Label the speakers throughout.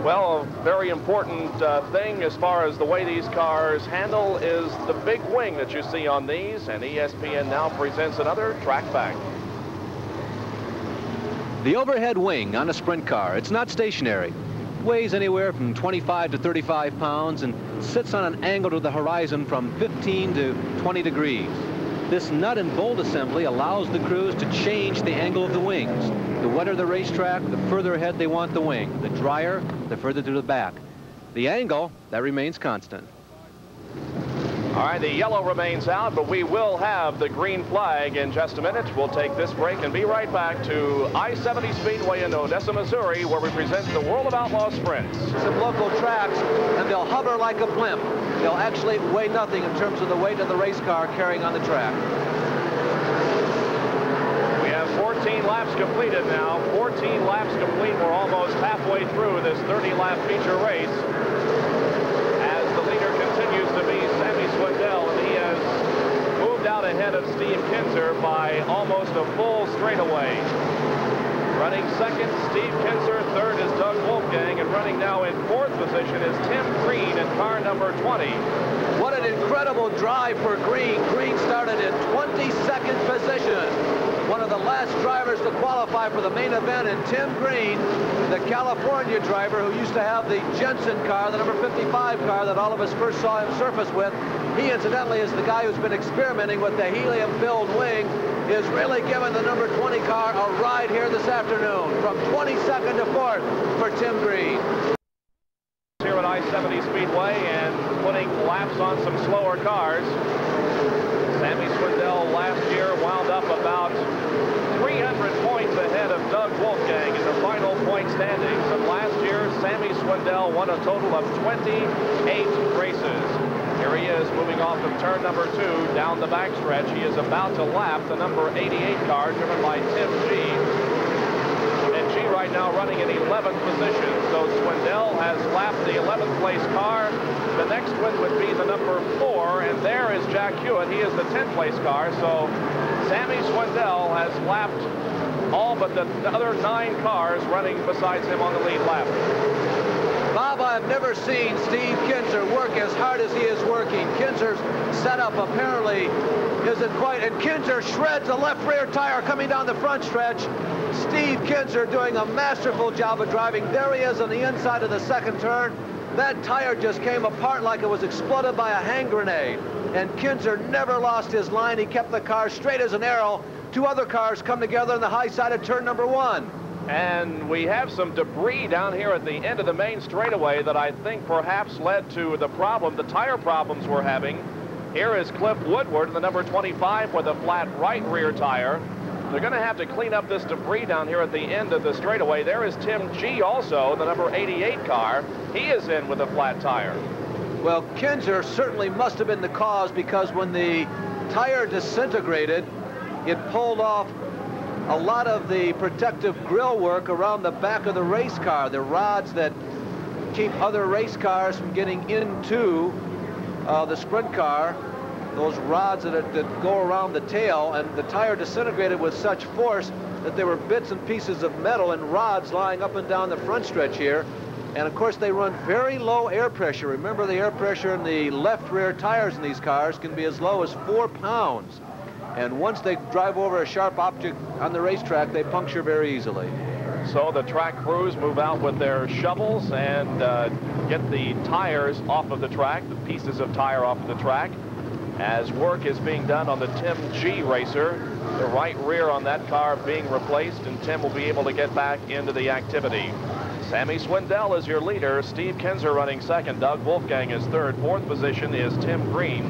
Speaker 1: Well, a very important thing as far as the way these cars handle is the big wing that you see on these, and ESPN now presents another track fact.
Speaker 2: The overhead wing on a sprint car, it's not stationary. It weighs anywhere from 25 to 35 pounds and sits on an angle to the horizon from 15 to 20 degrees. This nut and bolt assembly allows the crews to change the angle of the wings. The wetter the racetrack, the further ahead they want the wing. The drier, the further to the back. The angle, that remains constant.
Speaker 1: All right, the yellow remains out, but we will have the green flag in just a minute. We'll take this break and be right back to I-70 Speedway in Odessa, Missouri, where we present the World of Outlaws sprints.
Speaker 2: Some local tracks, and they'll hover like a blimp. They'll actually weigh nothing in terms of the weight of the race car carrying on the track.
Speaker 1: We have 14 laps completed now. 14 laps complete. We're almost halfway through this 30-lap feature race. As the leader continues to be Sammy Swindell, and he has moved out ahead of Steve Kinzer by almost a full straightaway. Running second, Steve Kinzer. Third is Doug Wolfgang, and running now in fourth position is Tim Green in car number 20.
Speaker 2: What an incredible drive for Green. Green started in 22nd position. One of the last drivers to qualify for the main event, and Tim Green, the California driver who used to have the Jensen car, the number 55 car that all of us first saw him surface with. He incidentally is the guy who's been experimenting with the helium-filled wing, is really giving the number 20 car a ride here this afternoon from 22nd to 4th for Tim Green.
Speaker 1: Here at I-70 Speedway and putting laps on some slower cars. Sammy Swindell last year wound up about 300 points ahead of Doug Wolfgang in the final point standings. And last year, Sammy Swindell won a total of 28 races. Here he is moving off of turn number 2 down the backstretch. He is about to lap the number 88 car driven by Tim G. And G right now running in 11th position. So Swindell has lapped the 11th place car. The next one would be the number 4, and there is Jack Hewitt. He is the 10th place car. So Sammy Swindell has lapped all but the other 9 cars running besides him on the lead lap.
Speaker 2: Bob, I've never seen Steve Kinzer work as hard as he is working. Kinzer's setup apparently isn't quite, and Kinzer shreds the left rear tire coming down the front stretch. Steve Kinzer doing a masterful job of driving. There he is on the inside of the second turn. That tire just came apart like it was exploded by a hand grenade. And Kinzer never lost his line. He kept the car straight as an arrow. 2 other cars come together on the high side of turn number 1.
Speaker 1: And we have some debris down here at the end of the main straightaway that I think perhaps led to the problem, the tire problems we're having. Here is Cliff Woodward in the number 25 with a flat right rear tire. They're going to have to clean up this debris down here at the end of the straightaway. There is Tim G also, the number 88 car. He is in with a flat tire.
Speaker 2: Well, Kinzer certainly must have been the cause, because when the tire disintegrated, it pulled off a lot of the protective grill work around the back of the race car, the rods that keep other race cars from getting into the sprint car, those rods that go around the tail, and the tire disintegrated with such force that there were bits and pieces of metal and rods lying up and down the front stretch here. And of course they run very low air pressure. Remember, the air pressure in the left rear tires in these cars can be as low as 4 pounds. And once they drive over a sharp object on the racetrack, they puncture very easily.
Speaker 1: So the track crews move out with their shovels and get the tires off of the track, the pieces of tire off of the track, as work is being done on the Tim G racer. The right rear on that car being replaced, and Tim will be able to get back into the activity. Sammy Swindell is your leader. Steve Kinzer running second. Doug Wolfgang is third. Fourth position is Tim Green.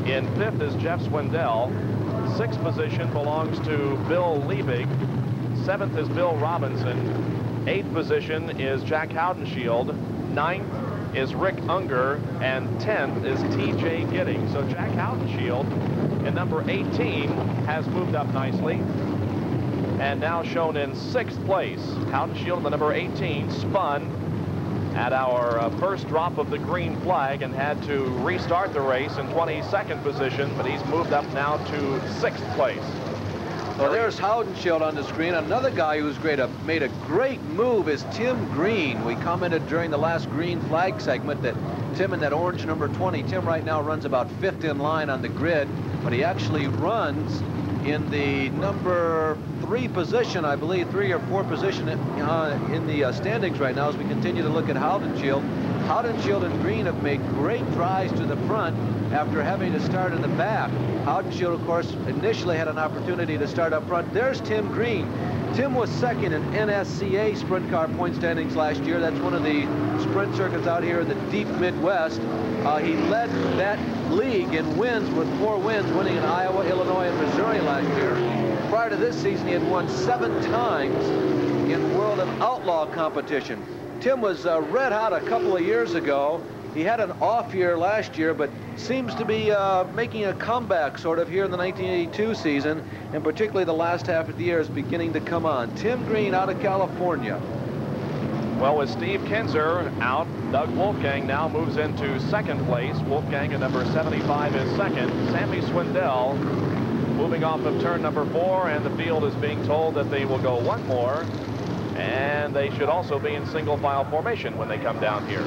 Speaker 1: In fifth is Jeff Swindell. Sixth position belongs to Bill Liebig. Seventh is Bill Robinson. Eighth position is Jack Haudenschild. Ninth is Rick Unger, and 10th is T.J. Gidding. So Jack Haudenschild in number 18 has moved up nicely, and now shown in 6th place. Haudenschild, the number 18, spun at our first drop of the green flag and had to restart the race in 22nd position, but he's moved up now to 6th place.
Speaker 2: Well, there's Haudenschild on the screen. Another guy who's made a great move is Tim Green. We commented during the last green flag segment that Tim in that orange number 20. Tim right now runs about 5th in line on the grid, but he actually runs in the number 3 position, I believe, 3 or 4 position in the standings right now as we continue to look at Haudenschild. Haudenschild and Green have made great drives to the front after having to start in the back. Haudenschild, of course, initially had an opportunity to start up front. There's Tim Green. Tim was second in NSCA sprint car point standings last year. That's one of the sprint circuits out here in the deep Midwest. He led that league in wins with 4 wins, winning in Iowa, Illinois, and Missouri last year. Prior to this season, he had won 7 times in World of Outlaw competition. Tim was red hot a couple of years ago. He had an off year last year, but seems to be making a comeback sort of here in the 1982 season, and particularly the last half of the year is beginning to come on. Tim Green out of California.
Speaker 1: Well, with Steve Kinzer out, Doug Wolfgang now moves into 2nd place. Wolfgang at number 75 is 2nd. Sammy Swindell moving off of turn number 4, and the field is being told that they will go 1 more, and they should also be in single file formation when they come down here.